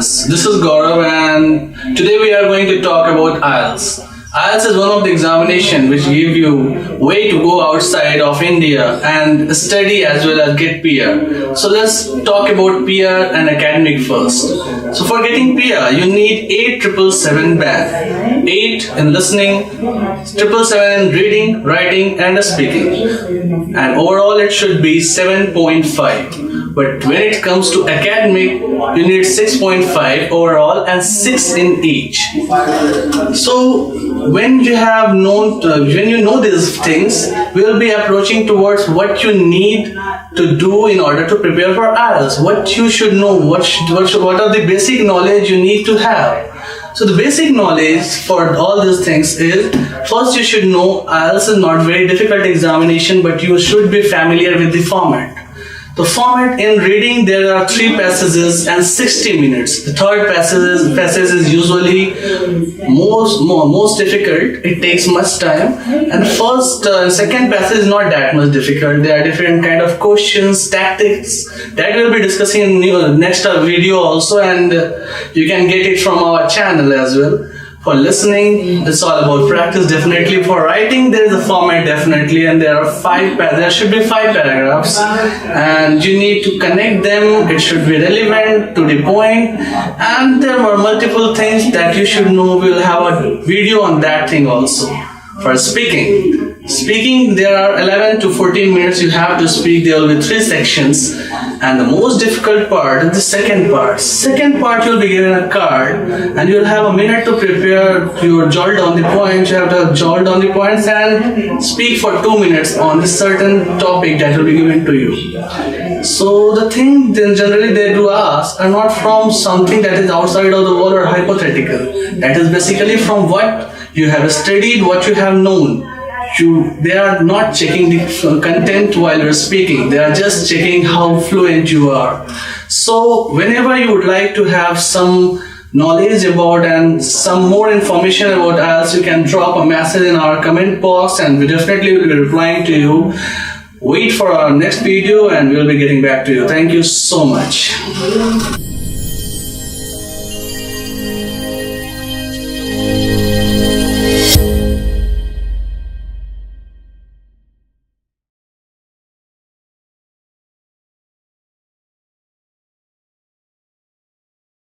friends, this is Gaurav and today we are going to talk about IELTS. IELTS is one of the examination which give you way to go outside of India and study as well as get PR. So let's talk about PR and academic first. So for getting PR, you need 8,777 band. 8 in listening, 777 in reading, writing and speaking. And overall it should be 7.5. But when it comes to academic, you need 6.5 overall and 6 in each. So when you have known, when you know these things, we will be approaching towards what you need to do in order to prepare for IELTS. What you should know, what are the basic knowledge you need to have. So the basic knowledge for all these things is, first you should know IELTS is not very difficult examination, but you should be familiar with the format. The format in reading, there are 3 passages and 60 minutes. The third passage is usually most difficult. It takes much time. And the first and second passage is not that much difficult. There are different kind of questions, tactics that we'll be discussing in next video also, and you can get it from our channel as well. For listening, it's all about practice. Definitely for writing, there is a format definitely, and there are there should be 5 paragraphs, and you need to connect them. It should be relevant to the point, and there were multiple things that you should know. We'll have a video on that thing also. For speaking, there are 11 to 14 minutes you have to speak. There will be 3 sections, and the most difficult part is the second part. Second part, you'll be given a card and you'll have a minute to prepare your jot down the points. You have to jot down the points and speak for 2 minutes on a certain topic that will be given to you. So the thing then generally they do ask are not from something that is outside of the world or hypothetical. That is basically from what you have studied, what you have known. They are not checking the content while you're speaking. They are just checking how fluent you are. So whenever you would like to have some knowledge about and some more information about IELTS, you can drop a message in our comment box and we definitely will be replying to you. Wait for our next video and we'll be getting back to you. Thank you so much.